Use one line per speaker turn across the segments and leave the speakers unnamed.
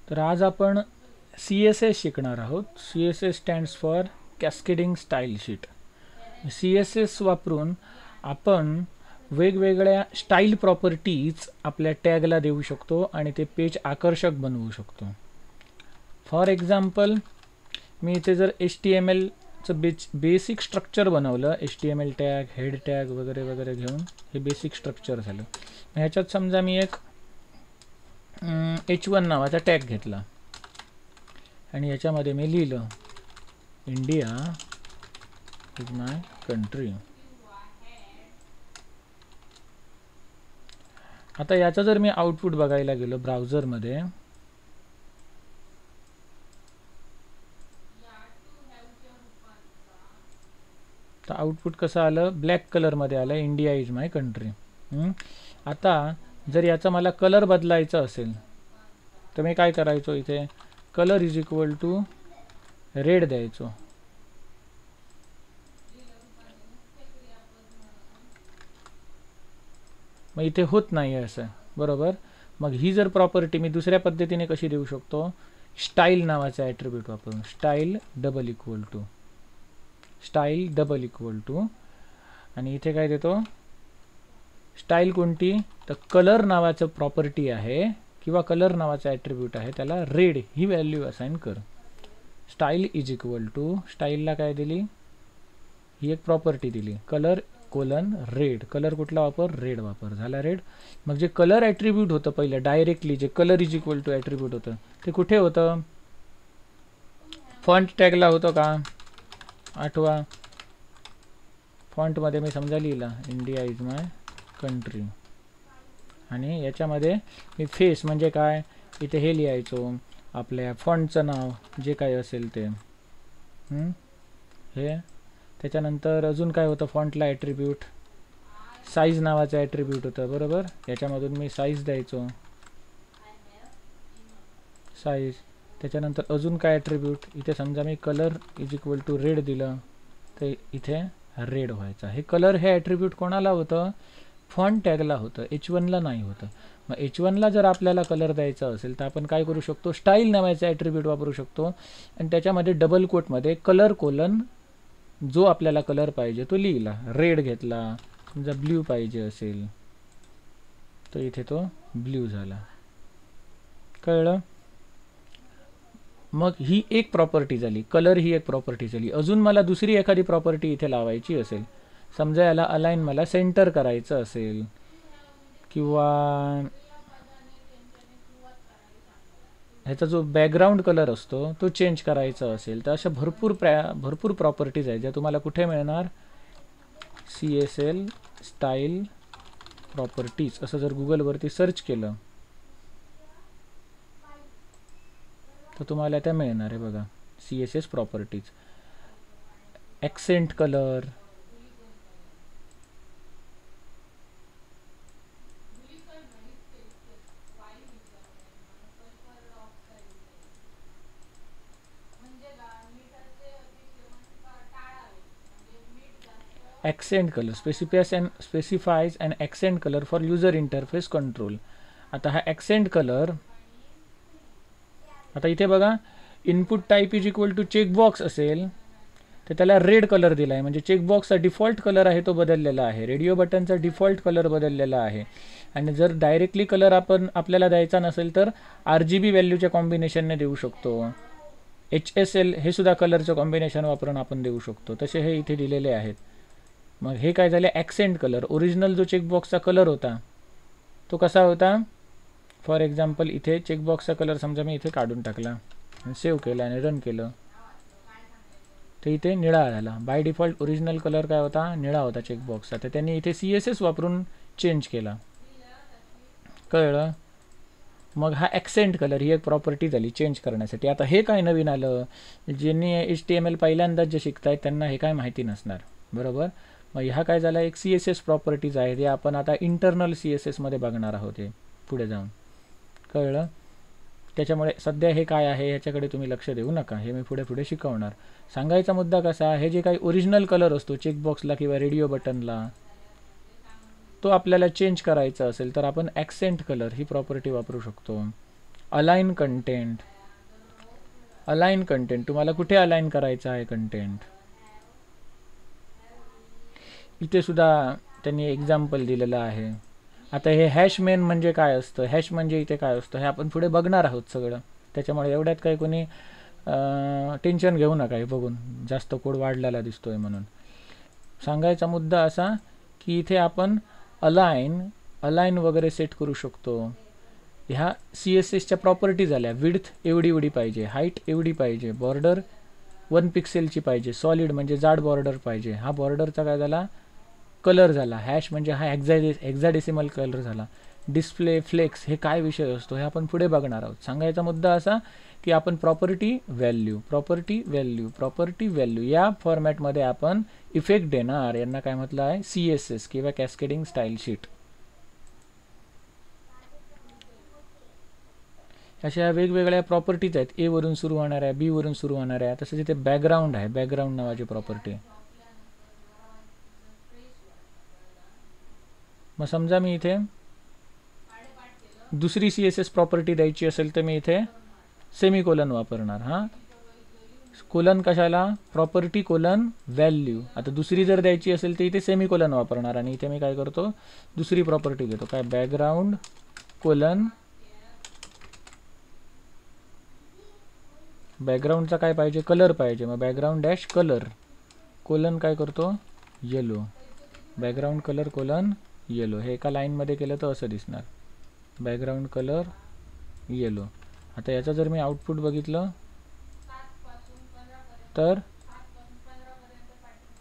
तर आज आपण CSS शिकणार आहोत. CSS stands for cascading style sheet. CSS वापरून आपण वेगवेगळ्या स्टाईल प्रॉपर्टीज आपल्या टॅगला देऊ शकतो आणि ते पेज आकर्षक बनवू शकतो. फॉर एक्झाम्पल, मी इथे जर HTMLचं बेसिक स्ट्रक्चर बनवलं, HTML टॅग, हेड टॅग वगैरे वगैरे घेऊन हे बेसिक स्ट्रक्चर झालं. ह्याच्यात समजा मी एक H1 नावाचा टॅग घेतला आणि याच्यामध्ये मी लिहिलं इंडिया इज माय कंट्री. आता याचा जर मी आउटपुट बघायला गेलो ब्राउझरमध्ये, तर आउटपुट कसं आलं, ब्लॅक कलरमध्ये आलं, इंडिया इज माय कंट्री. आता जर याचा मला कलर बदलायचा असेल तर मी काय करायचो, इथे colour is equal to red द्यायचो. मग इथे होत नाही आहे असं, बरोबर. मग ही जर प्रॉपर्टी मी दुसऱ्या पद्धतीने कशी देऊ शकतो, स्टाईल नावाचा ॲट्रिब्यूट वापरून, स्टाईल डबल इक्वल टू आणि इथे काय देतो, स्टाईल कोणती, तर कलर नावाचं प्रॉपर्टी आहे किंवा कलर नावाचा ॲट्रिब्यूट आहे, त्याला रेड ही व्हॅल्यू असाइन कर. स्टाईल इज इक्वल टू, स्टाईलला काय दिली, ही एक प्रॉपर्टी दिली, कलर कोलन रेड. कलर कुठला वापर, रेड वापर. झाला रेड. मग जे कलर ॲट्रिब्यूट होतं पहिलं डायरेक्टली, जे colour is equal to attribute होतं ते कुठे होतं, फॉन्ट टॅगला होतं का, आठवा. फॉन्टमध्ये मी समजा लिहिला इंडिया इज माय कंट्री आणि याच्यामध्ये मी फेस म्हणजे काय, इथे हे लिहायचो आपल्या फॉन्टचं नाव जे काय असेल ते, हे. त्याच्यानंतर अजून काय होतं फॉन्टला ॲट्रिब्यूट, साईज नावाचं ॲट्रिब्यूट होतं, बरोबर. याच्यामधून मी साईज द्यायचो, साईज. त्याच्यानंतर अजून काय ॲट्रिब्यूट, इथे समजा मी colour is equal to red दिलं तर इथे रेड व्हायचा. हे कलर हे ॲट्रिब्यूट कोणाला होतं, फॉन्ट टॅगला होतं, H1ला नाही होतं. मग H1ला जर आपल्याला कलर द्यायचा असेल तर आपण काय करू शकतो, स्टाईल नावाचा ॲट्रिब्यूट वापरू शकतो आणि त्याच्यामध्ये डबल कोटमध्ये कलर कोलन जो आपल्याला कलर पाहिजे तो लिहिला, रेड घेतला. समजा ब्ल्यू पाहिजे असेल तर इथे तो ब्ल्यू झाला. कळलं. मग ही एक प्रॉपर्टी झाली, कलर ही एक प्रॉपर्टी झाली. अजून मला दुसरी एखादी प्रॉपर्टी इथे लावायची असेल, समजा याला अलाइन मला सेंटर करायचं असेल किंवा ह्याचा जो बॅकग्राऊंड कलर असतो तो चेंज करायचा असेल, तर अशा भरपूर प्रॉपर्टीज आहेत ज्या तुम्हाला कुठे मिळणार, CSL स्टाईल प्रॉपर्टीज असं जर गुगलवरती सर्च केलं तर तुम्हाला त्या मिळणार आहे बघा. CSS properties, accent colour, accent colour specifies and accent colour for user interface control. आता हा ॲक्सेंट कलर, आता इथे बघा input type is equal to checkbox असेल तर त्याला रेड कलर दिला आहे, म्हणजे चेकबॉक्सचा डिफॉल्ट कलर आहे तो बदललेला आहे, रेडिओ बटनचा डिफॉल्ट कलर बदललेला आहे. आणि जर डायरेक्टली कलर आपल्याला द्यायचा नसेल तर RGB व्हॅल्यूच्या कॉम्बिनेशनने देऊ शकतो. HSL हे सुद्धा कलरचं कॉम्बिनेशन वापरून आपण देऊ शकतो, तसे हे इथे दिलेले आहेत. मग हे काय झाले, ॲक्सेंट कलर. ओरिजिनल जो चेकबॉक्सचा कलर होता तो कसा होता, फॉर एक्झाम्पल इथे चेकबॉक्सचा कलर समजा मी इथे काढून टाकला, सेव्ह केला आणि रन केलं तर इथे निळा झाला. बाय डिफॉल्ट ओरिजिनल कलर काय होता, निळा होता चेकबॉक्सचा, तर त्यांनी इथे CSS वापरून चेंज केला. कळलं. मग हा ॲक्सेंट कलर ही एक प्रॉपर्टी झाली चेंज करण्यासाठी. आता हे काय नवीन आलं, ज्यांनी HTML पहिल्यांदाच जे शिकतायत त्यांना हे काय माहिती नसणार, बरोबर. मग ह्या काय झाला, एक CSS प्रॉपर्टीज आहे, ते आपण आता इंटरनल CSS मध्ये बघणार आहोत हे पुढे जाऊन. कळलं. त्याच्यामुळे सध्या हे काय आहे ह्याच्याकडे तुम्ही लक्ष देऊ नका, हे मी पुढे शिकवणार. सांगायचा मुद्दा कसा, हे जे काही ओरिजिनल कलर असतो चेकबॉक्सला किंवा रेडिओ बटनला तो आपल्याला चेंज करायचा असेल तर आपण ॲक्सेंट कलर ही प्रॉपर्टी वापरू शकतो. Align content. अलाइन कंटेंट तुम्हाला कुठे अलाइन करायचं आहे कंटेंट, इथे सुद्धा त्यांनी एक्झाम्पल दिलेलं आहे. आता हे हॅश मेन म्हणजे काय असतं, हॅश म्हणजे इथे काय असतं हे आपण पुढे बघणार आहोत सगळं. त्याच्यामुळे एवढ्यात काही कोणी टेन्शन घेऊ नका हे बघून जास्त कोड वाढलेला दिसतोय म्हणून. सांगायचा मुद्दा असा की इथे आपण अलाइन वगैरे सेट करू शकतो. ह्या CSSच्या प्रॉपर्टी झाल्या. विड्थ एवढी पाहिजे, हाईट एवढी पाहिजे, बॉर्डर 1 पिक्सेलची पाहिजे, सॉलिड म्हणजे जाड बॉर्डर पाहिजे. हा बॉर्डरचा काय झाला, कलर झाला. हॅश म्हणजे हा हेक्साडेसिमल कलर झाला. डिस्प्ले फ्लेक्स हे काय विषय असतो हे आपण पुढे बघणार आहोत. सांगायचा मुद्दा असा की आपण प्रॉपर्टी व्हॅल्यू या फॉर्मॅटमध्ये आपण इफेक्ट देणार. यांना काय म्हटलं आहे, CSS किंवा कॅस्केडिंग स्टाईल शीट. अशा वेगवेगळ्या प्रॉपर्टीज आहेत. A वरून सुरू होणाऱ्या, B वरून सुरू होणाऱ्या. तसंच इथे बॅकग्राऊंड आहे, बॅकग्राऊंड नावाची प्रॉपर्टी. मग समजा मी इथे दुसरी CSS प्रॉपर्टी द्यायची असेल तर मी इथे सेमीकोलन वापरणार. हां, कोलन कशाला, प्रॉपर्टी कोलन व्हॅल्यू. आता दुसरी जर द्यायची असेल तर इथे सेमीकोलन वापरणार आणि इथे मी काय करतो, दुसरी प्रॉपर्टी देतो काय, बॅकग्राऊंड कोलन. बॅकग्राऊंडचा काय पाहिजे, कलर पाहिजे. मग बॅकग्राऊंड डॅश कलर कोलन काय करतो, yellow. Background colour colon yellow. हे एका लाईनमध्ये केलं तर असं दिसणार, बॅकग्राऊंड कलर येलो. आता याचं जर मी आउटपुट बघितलं तर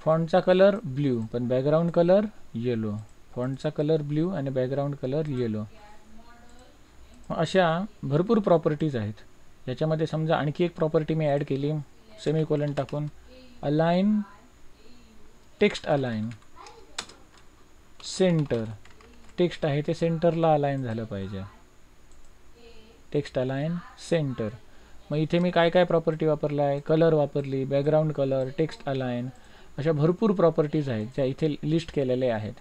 फॉन्टचा कलर ब्ल्यू पण बॅकग्राऊंड कलर येलो, फॉन्टचा कलर ब्ल्यू आणि बॅकग्राऊंड कलर येलो. अशा भरपूर प्रॉपर्टीज आहेत. याच्यामध्ये समजा आणखी एक प्रॉपर्टी मी ॲड केली सेमीकोलन टाकून, align text align centre. Text आहे ते सेंटरला अलाइन झालं पाहिजे, टेक्स्ट अलाइन सेंटर. मग इथे मी काय काय प्रॉपर्टी वापरला आहे, कलर वापरली, बॅकग्राऊंड कलर, टेक्स्ट अलाइन. अशा भरपूर प्रॉपर्टीज आहेत ज्या इथे लिस्ट केलेल्या आहेत.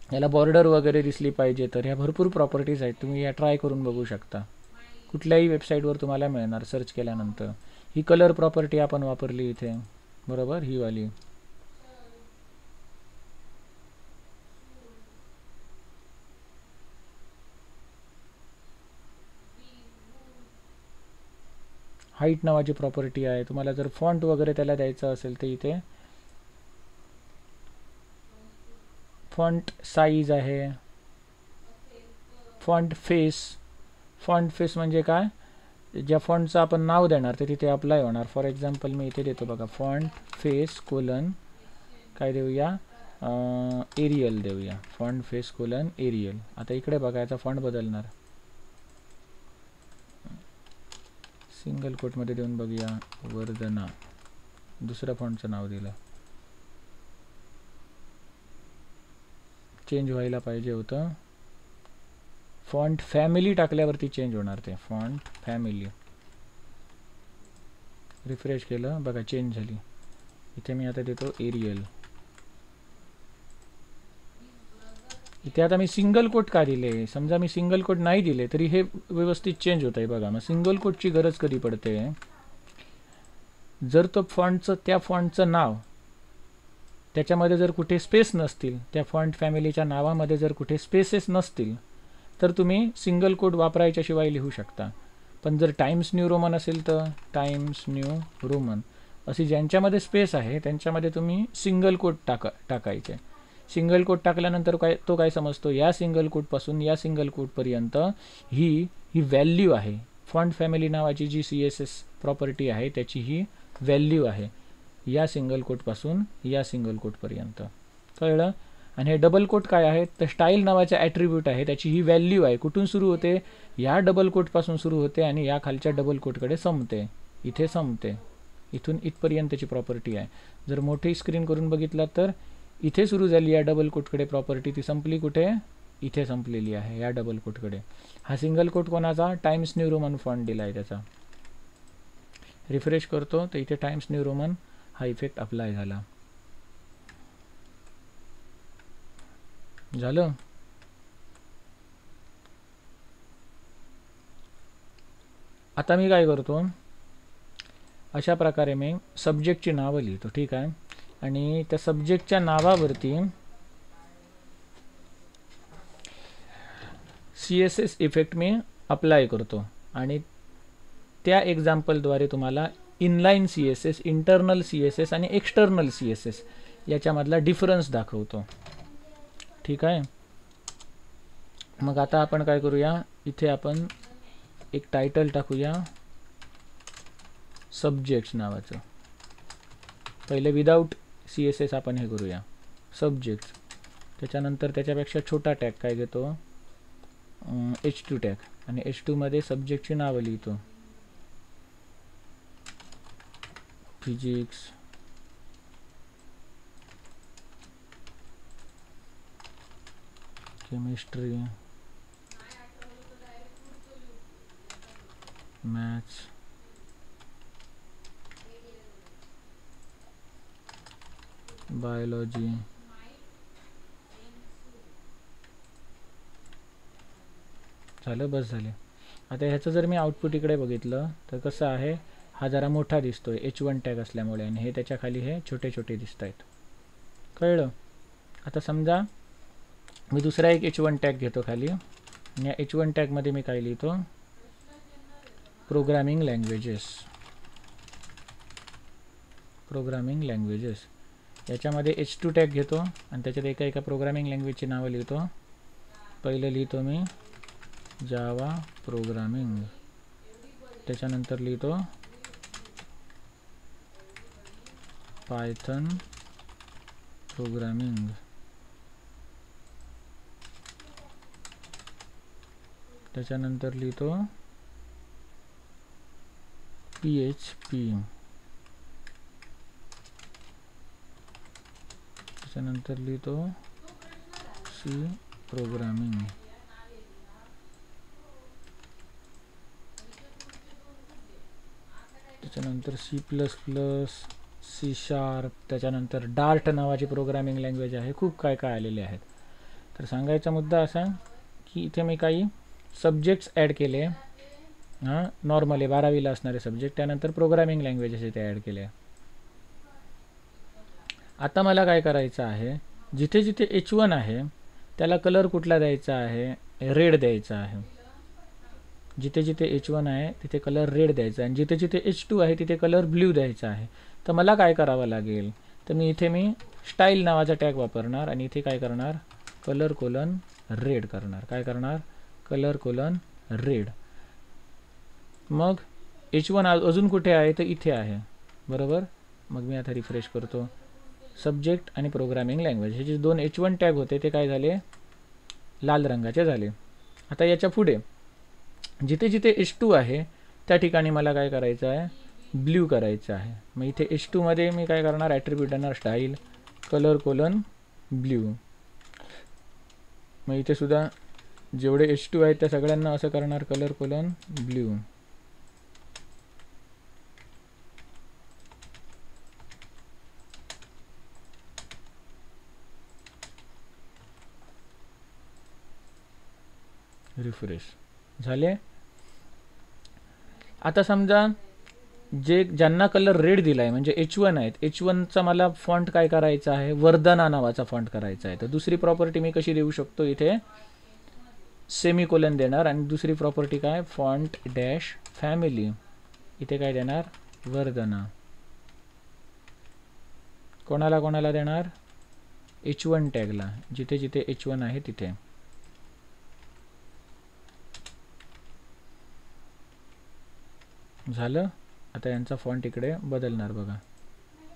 याला बॉर्डर वगैरे दिसली पाहिजे तर ह्या भरपूर प्रॉपर्टीज आहेत. तुम्ही या ट्राय करून बघू शकता, कुठल्याही वेबसाईटवर तुम्हाला मिळणार सर्च केल्यानंतर. ही कलर प्रॉपर्टी आपण वापरली इथे, बरोबर, ही वाली. हाईट नावाची प्रॉपर्टी आहे. तुम्हाला जर फॉन्ट वगैरे त्याला द्यायचं असेल तर इथे फॉन्ट साईज आहे, फॉन्ट फेस म्हणजे काय, ज्या फॉन्टचं आपण नाव देणार ते तिथे अप्लाय होणार. फॉर एक्झाम्पल मी इथे देतो बघा, फॉन्ट फेस कोलन काय देऊया, एरियल देऊया, फॉन्ट फेस कोलन एरियल. आता इकडे बघा याचा फॉन्ट बदलणार, सिंगल कोटमध्ये देऊन बघूया, वर्धना. दुसऱ्या फॉन्टचं नाव दिलं, चेंज व्हायला पाहिजे होतं. फॉन्ट फॅमिली टाकल्यावरती चेंज होणार ते, फॉन्ट फॅमिली. रिफ्रेश केलं बघा चेंज झाली. इथे मी आता देतो एरियल. इथे आता मी सिंगल कोट का दिले, समजा मी सिंगल कोट नाही दिले तरी हे व्यवस्थित चेंज होत आहे बघा. मग सिंगल कोटची गरज कधी पडते, जर तो त्या फॉन्टचं नाव त्याच्यामध्ये जर कुठे स्पेस नसतील, त्या फॉन्ट फॅमिलीच्या नावामध्ये जर कुठे स्पेसेस नसतील तर तुम्ही सिंगल कोट वापरायच्या शिवाय लिहू शकता. पण जर टाइम्स न्यू रोमन असेल तर टाइम्स न्यू रोमन अशी ज्यांच्यामध्ये स्पेस आहे त्यांच्यामध्ये तुम्ही सिंगल कोट टाकायचे. सिंगल कोट टाकल्यानंतर काय समजतो, या सिंगल कोटपासून या सिंगल कोटपर्यंत ही व्हॅल्यू आहे. फॉन्ट फॅमिली नावाची जी CSS प्रॉपर्टी आहे त्याची ही व्हॅल्यू आहे, या सिंगल कोटपासून या सिंगल कोटपर्यंत. कळलं. आणि हे डबल कोट काय आहे, तर स्टाईल नावाचा ॲट्रिब्यूट आहे, त्याची ही व्हॅल्यू आहे. कुठून सुरू होते, या डबल कोटपासून सुरू होते आणि या खालच्या डबल कोटकडे संपते, इथे संपते. इथून इथपर्यंतची प्रॉपर्टी आहे. जर मोठी स्क्रीन करून बघितलं तर इथे सुरू झाली या डबल कोटकडे प्रॉपर्टी, ती संपली कुठे, इथे संपलेली आहे या डबल कोटकडे. हा सिंगल कोट कोणाचा, टाइम्स न्यू रोमन फॉन्ट दिला आहे त्याचा. रिफ्रेश करतो तर इथे टाइम्स न्यू रोमन हा इफेक्ट अप्लाय झाला. झालं. आता मी काय करतो, अशा प्रकारे मी सब्जेक्टची नावं लिहितो, ठीक आहे. आणि त्या सब्जेक्टच्या नावावरती CSS इफेक्ट मी अप्लाय करतो आणि त्या एक्झाम्पलद्वारे तुम्हाला इनलाईन CSS, इंटरनल CSS आणि एक्सटर्नल CSS याच्यामधला डिफरन्स दाखवतो, ठीक आहे. मग आता आपण काय करूया, इथे आपण एक टायटल टाकूया सब्जेक्ट्स नावाचं. पहिले विदाऊट CSS आपण हे करूया सब्जेक्ट्स. त्याच्यानंतर त्याच्यापेक्षा छोटा टॅग काय घेतो, H2 टॅग, आणि H2 मध्ये सब्जेक्टची नावं लिहितो. फिजिक्स, केमिस्ट्री, मॅथ्स, बायोलॉजी, झालं, बस झाले. आता ह्याचं जर मी आउटपुट इकडे बघितलं तर कसं आहे, हा जरा मोठा दिसतोय H1 टॅग असल्यामुळे, आणि हे त्याच्या खाली हे छोटे छोटे दिसत आहेत, कळलं. आता समजा मी दुसरा एक H1 टॅग घेतो खाली, आणि या H1 टॅगमध्ये मी काय लिहितो, प्रोग्रामिंग लँग्वेजेस. प्रोग्रामिंग लँग्वेजेस याच्यामध्ये H2 टॅग घेतो आणि त्याच्यात एका एका प्रोग्रामिंग लँग्वेजची नावं लिहितो. पहिलं लिहितो मी जावा प्रोग्रामिंग, त्याच्यानंतर लिहितो पायथन प्रोग्रामिंग, त्याच्यानंतर लिहितो PHP, त्याच्यानंतर लिहितो C प्रोग्रामिंग, त्याच्यानंतर C++, C#, त्याच्यानंतर डार्ट नावाची प्रोग्रामिंग लँग्वेज आहे. खूप काय काय आलेले आहेत. तर सांगायचा मुद्दा असा की इथे मी काही सब्जेक्ट्स ॲड केले, हां नॉर्मली 12वीला असणारे सब्जेक्ट, त्यानंतर प्रोग्रामिंग लँग्वेजेस इथे ॲड केले. आता मला काय करायचं आहे, जिथे जिथे H1 आहे त्याला कलर कुठला द्यायचा आहे, रेड द्यायचा आहे. जिथे जिथे H1 आहे तिथे कलर रेड द्यायचा आहे, आणि जिथे जिथे H2 आहे तिथे कलर ब्ल्यू द्यायचा आहे. तर मला काय करावं लागेल, तर मी इथे स्टाईल नावाचा टॅग वापरणार आणि इथे काय करणार, कलर कोलन रेड करणार. काय करणार, कलर कोलन रेड. मग H1 अजून कुठे आहे, तर इथे आहे, बरोबर. मग मी आता रिफ्रेश करतो. सब्जेक्ट आणि प्रोग्रामिंग लँग्वेज हे जे दोन H1 टॅग होते ते काय झाले, लाल रंगाचे झाले. आता याच्या पुढे जिथे जिथे H2 आहे त्या ठिकाणी मला काय करायचं आहे, ब्ल्यू करायचं आहे. मग इथे H2 मध्ये मी काय करणार, ॲट्रिब्यूट देणार स्टाईल कलर कोलन ब्ल्यू. मग इथे सुद्धा जेवढे H2 आहेत त्या सगळ्यांना असं करणार, कलर कोलन ब्ल्यू. रिफ्रेश झाले. आता समजा ज्यांना कलर रेड दिला आहे म्हणजे H1 आहेत, H1चा मला फॉन्ट काय करायचा आहे, वर्धना नावाचा फॉन्ट करायचा आहे. तर दुसरी प्रॉपर्टी मी कशी देऊ शकतो, इथे सेमीकोलन देणार, आणि दुसरी प्रॉपर्टी काय, फॉन्ट डॅश फॅमिली, इथे काय देणार, वर्धना. कोणाला कोणाला देणार, H1 टॅगला, जिथे जिथे H1 आहे तिथे. झालं. आता यांचा फॉन्ट इकडे बदलणार बघा,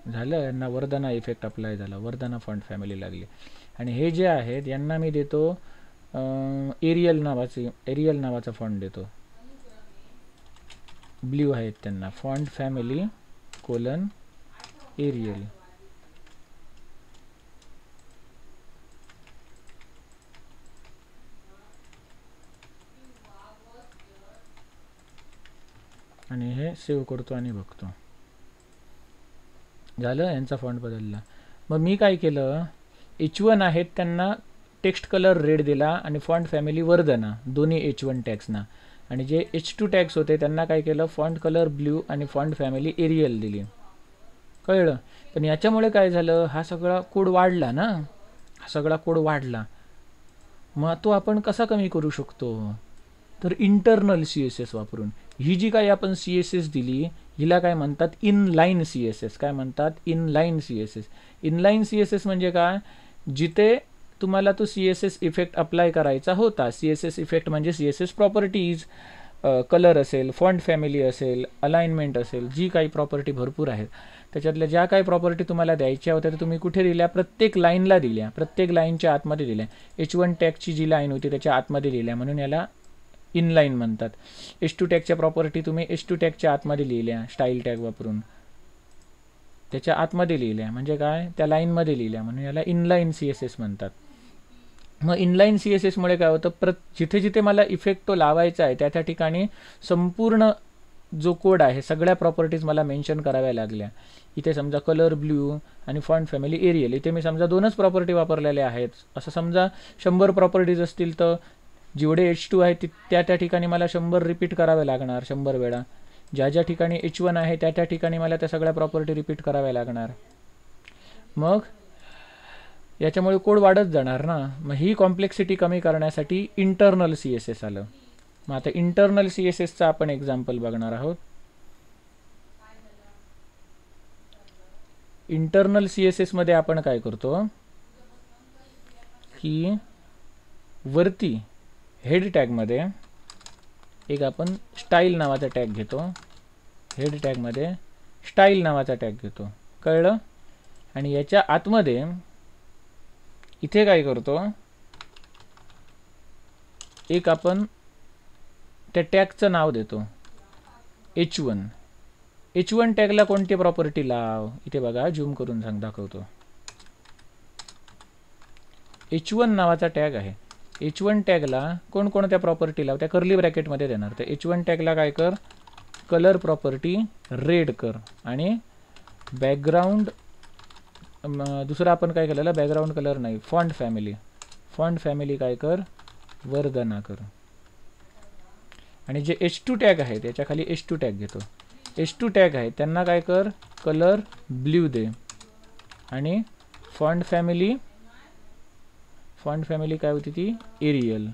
झालं. यांना वर्धना इफेक्ट अप्लाय झाला, वर्धना फॉन्ट फॅमिली लागली. आणि हे जे आहेत यांना मी देतो एरियल नावाचा फॉन्ट देतो, ब्ल्यू आहेत त्यांना, फॉन्ट फॅमिली कोलन एरियल. आणि हे सेव्ह करतो आणि बघतो, झालं. यांचा फॉन्ट बदलला. मग मी काय केलं, H1 आहेत त्यांना टेक्स्ट कलर रेड दिला आणि फॉन्ट फॅमिली वर्धना, दोन्ही H1 टॅग्सना. आणि जे H2 टॅग्स होते त्यांना काय केलं, फॉन्ट कलर ब्ल्यू आणि फॉन्ट फॅमिली एरियल दिली. कळलं. पण याच्यामुळे काय झालं, हा सगळा कोड वाढला ना, हा सगळा कोड वाढला. मग तो आपण कसा कमी करू शकतो, तर इंटरनल CSS वापरून. ही जी काही आपण CSS दिली हिला काय म्हणतात, इनलाईन CSS. काय म्हणतात, इनलाईन CSS. इनलाईन CSS म्हणजे काय, जिथे तुम्हाला तो CSS इफेक्ट अप्लाय करायचा होता. CSS इफेक्ट म्हणजे CSS प्रॉपर्टीज, कलर असेल, फॉन्ट फॅमिली असेल, अलाइनमेंट असेल, जी काही प्रॉपर्टी भरपूर आहेत त्याच्यातल्या ज्या काही प्रॉपर्टी तुम्हाला द्यायच्या होत्या त्या तुम्ही कुठे दिल्या, प्रत्येक लाईनला दिल्या, प्रत्येक लाईनच्या आतमध्ये दिल्या. H1 टॅगची जी लाईन होती त्याच्या आतमध्ये लिहिल्या, म्हणून याला इनलाईन म्हणतात. H2 टॅगच्या प्रॉपर्टी तुम्ही H2 टॅगच्या आतमध्ये लिहिल्या, स्टाईल टॅग वापरून त्याच्या आतमध्ये लिहिल्या, म्हणजे काय, त्या लाईनमध्ये लिहिल्या, म्हणून याला इनलाईन CSS म्हणतात. मग इनलाईन CSSमुळे काय होतं, जिथे जिथे मला इफेक्ट तो लावायचा आहे त्या ठिकाणी संपूर्ण जो कोड आहे सगळ्या प्रॉपर्टीज मला मेन्शन कराव्या लागल्या. इथे समजा कलर ब्ल्यू आणि फॉन्ट फॅमिली एरियल, इथे मी समजा 2च प्रॉपर्टी वापरलेल्या आहेत. असं समजा 100 प्रॉपर्टीज असतील तर जेवढे H2 आहे त्या ठिकाणी मला 100 रिपीट करावे लागणार 100 वेळा. ज्या ज्या ठिकाणी H1 आहे त्या ठिकाणी मला त्या सगळ्या प्रॉपर्टी रिपीट कराव्या लागणार. मग याच्यामुळे कोड वाढत जाणार ना. मग ही कॉम्प्लेक्सिटी कमी करण्यासाठी इंटरनल CSS आलं. मग आता इंटरनल CSSचा आपण एक्झाम्पल बघणार आहोत. इंटरनल CSS मध्ये आपण काय करतो की वरती हेड टॅगमध्ये एक आपण स्टाईल नावाचा टॅग घेतो. हेड टॅगमध्ये स्टाईल नावाचा टॅग घेतो. कळलं. आणि याच्या आतमध्ये इथे काय करतो, एक आपण त्या टॅगचं नाव देतो H1. H1 टॅगला कोणती प्रॉपर्टी लाव, इथे बघा झूम करून दाखवतो. H1 नावाचा टॅग आहे. H1 टॅगला कोणकोणत्या प्रॉपर्टी लाव, त्या कर्ली ब्रॅकेटमध्ये देणार. तर H1 टॅगला काय कर, कलर प्रॉपर्टी रेड कर आणि बॅकग्राऊंड, दुसरा आपण काय केलेलं, बॅकग्राऊंड कलर नाही, फॉन्ट फॅमिली काय कर, वर्धना कर. आणि जे H2 टॅग आहे त्याच्या खाली H2 टॅग घेतो. H2 टॅग आहे त्यांना काय कर, कलर ब्ल्यू दे आणि फॉन्ट फॅमिली काय होती ती, एरियल,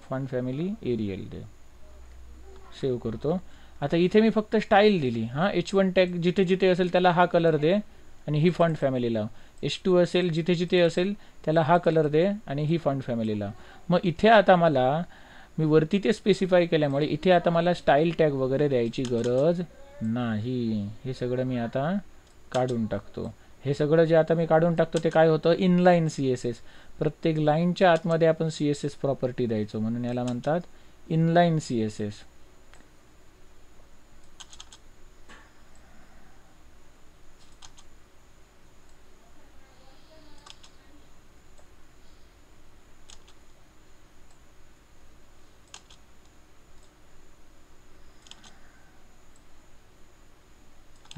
फॉन्ट फॅमिली एरियल दे. सेव्ह करतो. आता इथे मी फक्त स्टाईल दिली. हां, H1 टॅग जिथे जिथे असेल त्याला हा कलर दे आणि ही फॉन्ट फॅमिली लाव. H2 असेल जिथे जिथे असेल त्याला हा कलर दे आणि ही फॉन्ट फॅमिली लाव. मग इथे आता मी वरती ते स्पेसिफाय केल्यामुळे इथे आता मला स्टाईल टॅग वगैरे द्यायची गरज नाही. हे सगळं मी आता काढून टाकतो. हे सगळं जे आता मी काढून टाकतो ते काय होतं, इनलाईन CSS. प्रत्येक लाईनच्या आतमध्ये आपण CSS प्रॉपर्टी द्यायचो, म्हणून याला म्हणतात इनलाईन CSS.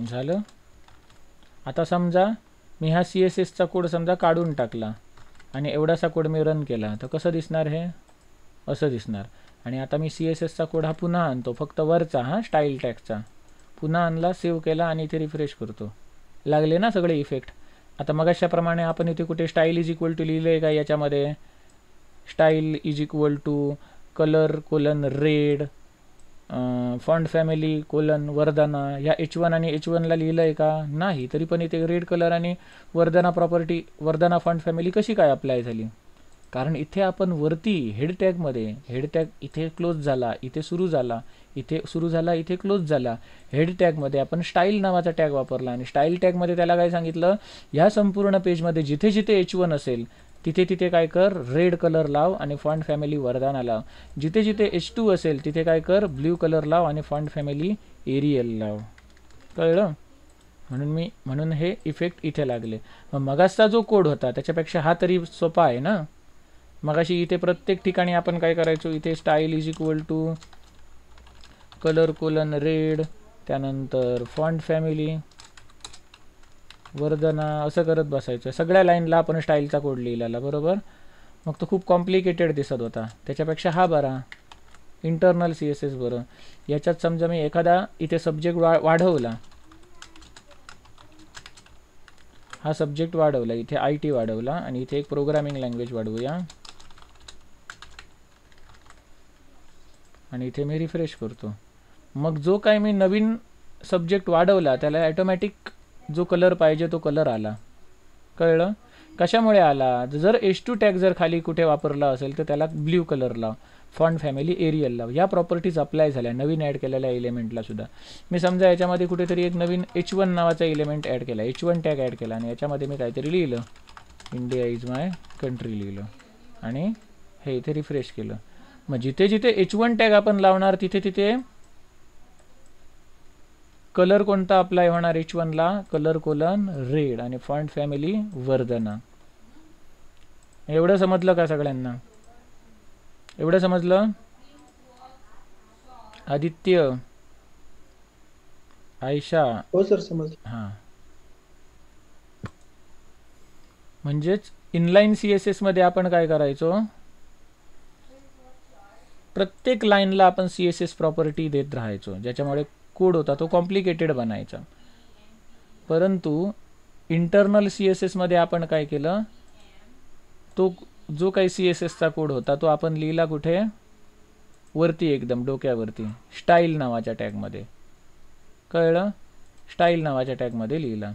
झालं. आता समजा मी हा CSSचा कोड समजा काढून टाकला आणि एवढासा कोड मी रन केला तर कसं दिसणार, हे असं दिसणार. आणि आता मी CSSचा कोड हा पुन्हा आणतो, फक्त वरचा, हा स्टाईल टॅगचा पुन्हा आणला, सेव्ह केला आणि इथे रिफ्रेश करतो. लागले ना सगळे इफेक्ट. आता मगाशाप्रमाणे आपण इथे कुठे स्टाईल इज इक्वल टू लिहिले का, याच्यामध्ये style is equal to colour colon red, font family colon Verdana, ह्या H1 आणि H1ला लिहिलं आहे का, नाही. तरी पण इथे रेड कलर आणि Vardhana property, Vardhana font family कशी काय अप्लाय झाली, कारण इथे आपण वरती हेड टॅगमध्ये, हेड टॅग इथे क्लोज झाला, इथे सुरू झाला, इथे सुरू झाला, इथे क्लोज झाला. हेड टॅगमध्ये आपण स्टाईल नावाचा टॅग वापरला आणि स्टाईल टॅगमध्ये त्याला काय सांगितलं, ह्या संपूर्ण पेजमध्ये जिथे जिथे H1 असेल तिथे तिथे काय कर, रेड कलर लाव आणि फॉन्ट फॅमिली वर्धना लाव. जिथे जिथे H2 असेल तिथे काय कर, ब्ल्यू कलर लाव आणि फॉन्ट फॅमिली एरियल लाव. कळलं. म्हणून हे इफेक्ट इथे लागले. मगाचा जो कोड होता त्याच्यापेक्षा हा तरी सोपा आहे ना. मगाशी इथे प्रत्येक ठिकाणी आपण काय करायचो, इथे style is equal to colour colon red, त्यानंतर फॉन्ट फॅमिली वर्धना असं करत बसायचं. सगळ्या लाईनला आपण स्टाईलचा कोड लिहिलेला, बरोबर. मग तो खूप कॉम्प्लिकेटेड दिसत होता. त्याच्यापेक्षा हा बरा, इंटरनल CSS बरं. याच्यात समजा मी एखादा इथे सब्जेक्ट वाढवला, हा सब्जेक्ट वाढवला, इथे IT वाढवला आणि इथे एक प्रोग्रामिंग लँग्वेज वाढवूया आणि इथे मी रिफ्रेश करतो. मग जो काय मी नवीन सब्जेक्ट वाढवला त्याला ॲटोमॅटिक जो कलर पाहिजे तो कलर आला. कळलं? कशामुळे आला? जर H2 टॅग जर खाली कुठे वापरला असेल तर त्याला ब्ल्यू कलर लाव, फॉन्ट फॅमिली एरियल लाव. या प्रॉपर्टीज अप्लाय झाल्या नवीन ॲड केलेल्या एलिमेंटला सुद्धा. मी समजा याच्यामध्ये कुठेतरी एक नवीन H1 नावाचा एलिमेंट ॲड केला, H1 टॅग ॲड केला आणि याच्यामध्ये मी काहीतरी लिहिलं, इंडिया इज माय कंट्री लिहिलं आणि हे इथे रिफ्रेश केलं. मग जिथे जिथे H1 टॅग आपण लावणार तिथे तिथे कलर कोणता अप्लाय होणार H1 ला? कलर कोलन रेड आणि फॉन्ट फॅमिली वर्धना. एवढं समजलं का सगळ्यांना? एवढं समजलं? आदित्य, आयशा?
हो सर समजलं.
हां, म्हणजेच इनलाईन CSS मध्ये आपण काय करायचो, प्रत्येक लाईनला आपण CSS प्रॉपर्टी देत राहायचो, ज्याच्यामुळे कोड होता तो कॉम्प्लिकेटेड बनायचा. परंतु इंटरनल CSS मध्ये आपण काय केलं, तो जो काही CSSचा कोड होता तो आपण लिहिला कुठे? वरती एकदम डोक्यावरती, स्टाईल नावाच्या टॅगमध्ये. कळलं? स्टाईल नावाच्या टॅगमध्ये लिहिला.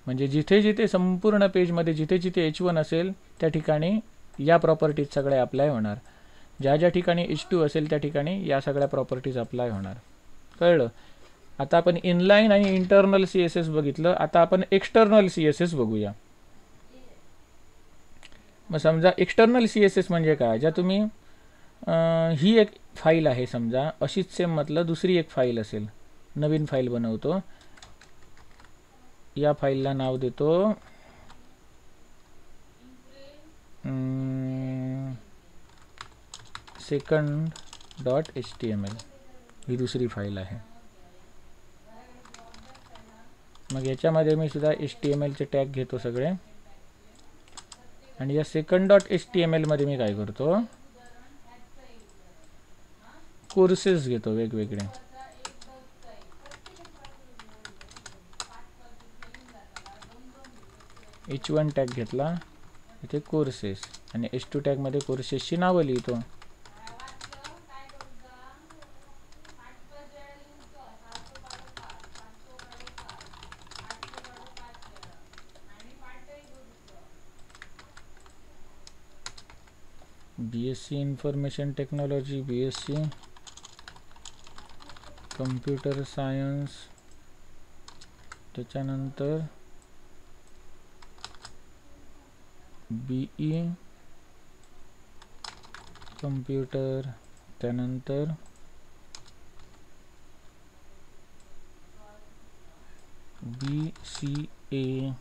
म्हणजे जिथे जिथे संपूर्ण पेजमध्ये जिथे जिथे H1 असेल त्या ठिकाणी या प्रॉपर्टीज सगळ्या अप्लाय होणार. ज्या ज्या ठिकाणी H2 असेल त्या ठिकाणी या सगळ्या प्रॉपर्टीज अप्लाय होणार. कळलं? आता आपण इनलाईन आणि इंटरनल CSS बघितलं. आता आपण एक्सटर्नल CSS बघूया. मग समजा एक्सटर्नल CSS म्हणजे काय? ज्या तुम्ही ही एक फाईल आहे समजा, अशीच सेम मतलब दुसरी एक फाईल असेल, नवीन फाईल बनवतो, या फाईलला नाव देतो second.html. ही दुसरी फाईल आहे. मग याच्यामध्ये मी सुद्धा HTMLचे टॅग घेतो सगळे आणि या second.html मध्ये मी काय करतो, कोर्सेस घेतो वेगवेगळे. H1 टॅग घेतला, इथे कोर्सेस आणि H2 टॅगमध्ये कोर्सेसची नावं लिहितो. BSc information technology, BSc computer science, त्याच्यानंतर BE कम्प्युटर, त्यानंतर BCA,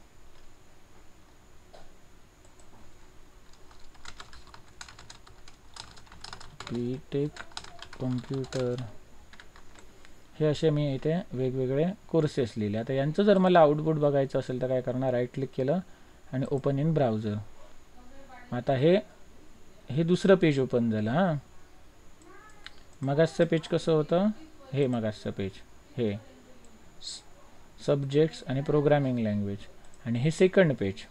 BTech कम्प्युटर. हे असे मी इथे वेगवेगळे कोर्सेस लिहिले. आता यांचं जर मला आउटपुट बघायचं असेल तर काय करणार, राईट क्लिक केलं आणि ओपन इन ब्राउझर. आता हे दुसरं पेज ओपन झालं. हां, मगासचं पेज कसं होतं, हे मगासचं पेज, हे सब्जेक्ट्स आणि प्रोग्रामिंग लँग्वेज, आणि हे सेकंड पेज,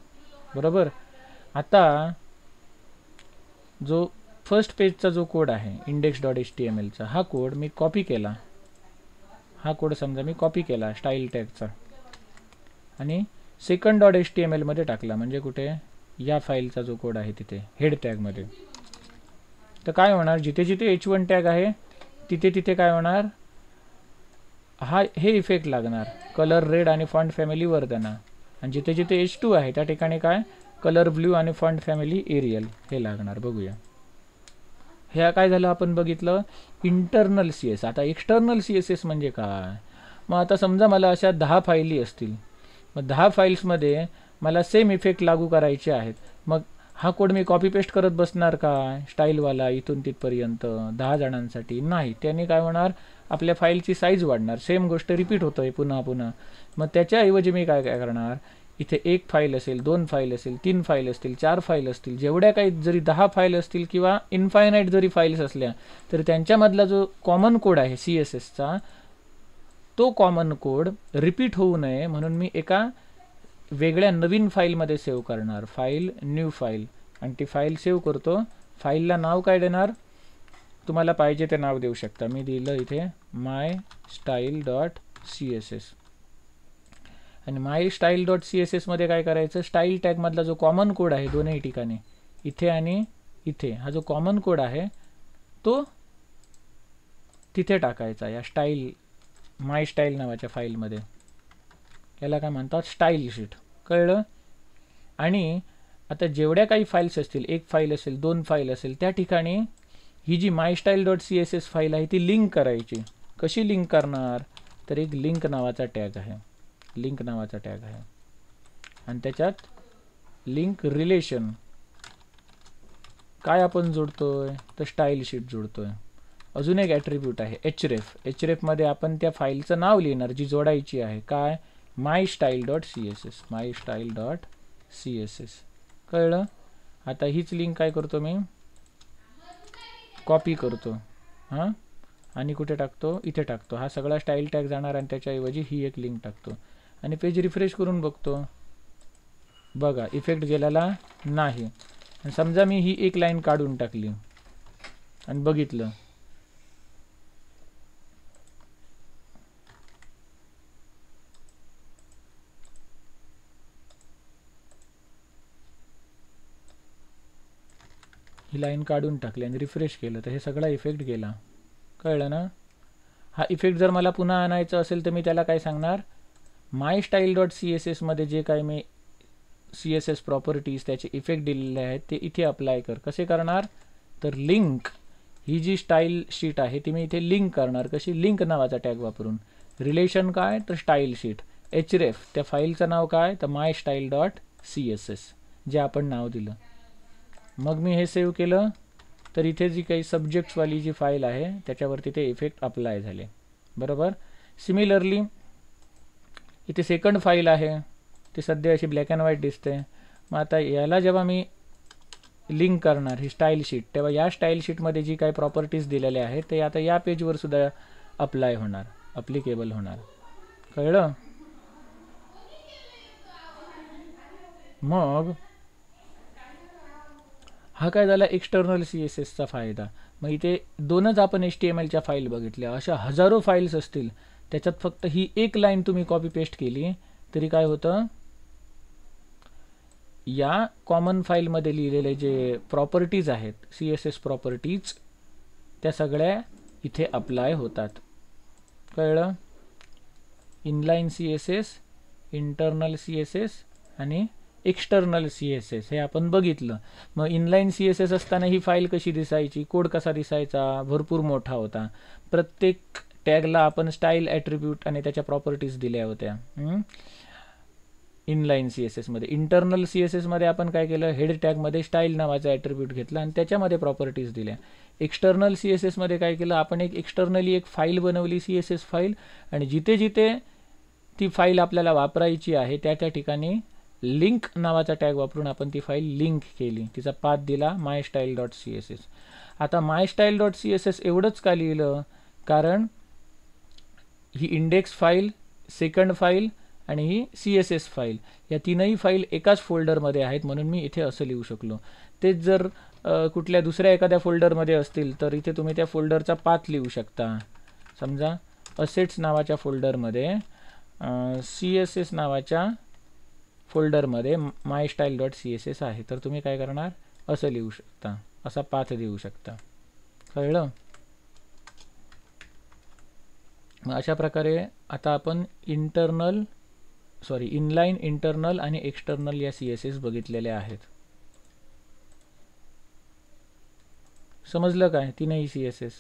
बरोबर. आता जो फर्स्ट पेजचा जो कोड आहे index.htmlचा, हा कोड मी कॉपी केला. हा कोड समजा मी कॉपी केला स्टाईल टॅगचा आणि second.html मध्ये टाकला, म्हणजे कुठे, या फाईलचा जो कोड आहे तिथे हेड टॅगमध्ये. तर काय होणार, जिथे जिथे H1 टॅग आहे तिथे तिथे काय होणार, हे इफेक्ट लागणार, कलर रेड आणि फॉन्ट फॅमिली वर्धना. आणि जिथे जिथे H2 आहे त्या ठिकाणी काय, कलर ब्ल्यू आणि फॉन्ट फॅमिली एरियल हे लागणार. बघूया, हे काय झालं आपण बघितलं इंटरनल CSS. आता एक्सटर्नल CSS म्हणजे काय? मग आता समजा मला अशा 10 फाईली असतील, मग 10 फाईल्समध्ये मला सेम इफेक्ट लागू करायचे आहेत. मग हा कोड मी कॉपी पेस्ट करत बसणार का स्टाईलवाला इथून तिथपर्यंत 10 जणांसाठी? नाही. त्याने काय होणार, आपल्या फाईलची साईज वाढणार, सेम गोष्ट रिपीट होतोय पुन्हा पुन्हा. मग त्याच्याऐवजी मी काय करणार, इथे एक फाईल असेल, 2 फाईल असेल, 3 फाईल असतील, 4 फाईल असतील, जेवढ्या काही जरी 10 फाईल असतील किंवा इन्फायनाईट जरी फाईल्स असल्या तर त्यांच्यामधला जो कॉमन कोड आहे CSSचा, तो कॉमन कोड रिपीट होऊ नये म्हणून मी एका वेगळ्या नवीन फाईलमध्ये सेव्ह करणार. फाईल, न्यू फाईल, आणि ती फाईल सेव्ह करतो. फाईलला नाव काय देणार, तुम्हाला पाहिजे ते नाव देऊ शकता. मी दिलं इथे mystyle.css. आणि mystyle.css मध्ये काय करायचं, स्टाईल टॅगमधला जो कॉमन कोड आहे दोन्ही ठिकाणी, इथे आणि इथे, हा जो कॉमन कोड आहे तो तिथे टाकायचा या स्टाईल, मायस्टाईल नावाच्या फाईलमध्ये. याला काय म्हणतात, स्टाईल शीट. कळलं? आणि आता जेवढ्या काही फाईल्स असतील, एक फाईल असेल, 2 फाईल असेल, त्या ठिकाणी ही जी mystyle.css फाईल आहे ती लिंक करायची. कशी लिंक करणार, तर एक लिंक नावाचा टॅग आहे, लिंक नावाचा टॅग आहे, आणि त्याच्यात लिंक रिलेशन काय आपण जोडतोय, तर स्टाईल शीट जोडतोय. अजून एक ॲट्रिब्यूट आहे href. hrefमध्ये आपण त्या फाईलचं नाव लिहिणार जी जोडायची आहे. काय, mystyle.css, mystyle.css. कळलं? आता हीच लिंक काय करतो मी, कॉपी करतो, हां, आणि कुठे टाकतो, इथे टाकतो. हा सगळा स्टाईल टॅग जाणार आणि त्याच्याऐवजी ही एक लिंक टाकतो आणि पेज रिफ्रेश करून बघतो. बघा, इफेक्ट गेलेला नाही. समजा मी ही एक लाईन काढून टाकली आणि बघितलं, ही लाईन काढून टाकली आणि रिफ्रेश केलं तर हे सगळा इफेक्ट गेला. कळलं ना? हा इफेक्ट जर मला पुन्हा आणायचा असेल तर मी त्याला काय सांगणार, mystyle.css मध्ये जे काय मी CSS प्रॉपर्टीज त्याचे इफेक्ट दिलेले आहेत ते इथे अप्लाय कर. कसे करणार, तर लिंक, ही जी स्टाईल शीट आहे ती मी इथे लिंक करणार. कशी, लिंक नावाचा टॅग वापरून. रिलेशन काय, तर स्टाईल शीट. href, त्या फाईलचं नाव काय, तर mystyle.css, जे आपण नाव दिलं. मग मी हे सेव्ह केलं तर इथे जी काही सब्जेक्ट्सवाली जी फाईल आहे त्याच्यावरती ते इफेक्ट अप्लाय झाले. बरोबर. सिमिलरली इथे सेकंड फाईल आहे, ती सध्या अशी ब्लॅक अँड व्हाईट दिसते. मग आता याला जेव्हा मी लिंक करणार ही स्टाईल शीट, तेव्हा या स्टाईल शीटमध्ये जी काही प्रॉपर्टीज दिलेल्या आहेत ते आता या पेजवर सुद्धा अप्लाय होणार, अप्लिकेबल होणार. कळलं? मग हा काय झाला एक्सटर्नल CSSचा फायदा. मग इथे दोनच आपण HTMLच्या फाईल बघितल्या, अशा हजारो फाईल्स असतील, त्याच्यात फक्त ही एक लाईन तुम्ही कॉपी पेस्ट केली तरी काय होतं, या कॉमन फाईलमध्ये लिहिलेले जे प्रॉपर्टीज आहेत CSS प्रॉपर्टीज, त्या सगळ्या इथे अप्लाय होतात. कळलं? इनलाईन CSS, इंटरनल CSS आणि एक्सटर्नल CSS हे आपण बघितलं. मग इनलाईन CSS असताना ही फाईल कशी दिसायची, कोड कसा दिसायचा, भरपूर मोठा होता. प्रत्येक टॅगला आपण स्टाईल ॲट्रिब्यूट आणि त्याच्या प्रॉपर्टीज दिल्या होत्या इनलाईन CSS मध्ये. इंटरनल CSS मध्ये आपण काय केलं, हेड टॅगमध्ये स्टाईल नावाचा ॲट्रिब्यूट घेतला आणि त्याच्यामध्ये प्रॉपर्टीज दिल्या. एक्सटर्नल CSS मध्ये काय केलं, आपण एक एक्सटर्नली एक फाईल बनवली CSS फाईल, आणि जिथे जिथे ती फाईल आपल्याला वापरायची आहे त्या त्या ठिकाणी लिंक नावाचा टॅग वापरून आपण ती फाईल लिंक केली, तिचा पाथ दिला mystyle.css. आता mystyle.css एवढंच का लिहिलं, कारण ही इंडेक्स फाईल, सेकंड फाईल आणि ही CSS फाईल, या तीनही फाईल एकाच फोल्डरमध्ये आहेत म्हणून मी इथे असं लिहू शकलो. तेच जर कुठल्या दुसऱ्या एखाद्या फोल्डरमध्ये असतील तर इथे तुम्ही त्या फोल्डरचा पाथ लिहू शकता. समजा असेट्स नावाच्या फोल्डरमध्ये CSS नावाच्या फोल्डरमध्ये mystyle.css आहे, तर तुम्ही काय करणार, असं लिहू शकता, असा पाथ देऊ शकता. कळलं? मग अशा प्रकारे आता आपण इनलाईन, इंटरनल आणि एक्सटर्नल या CSS बघितलेले आहेत. समजलं काय, तीनही CSS?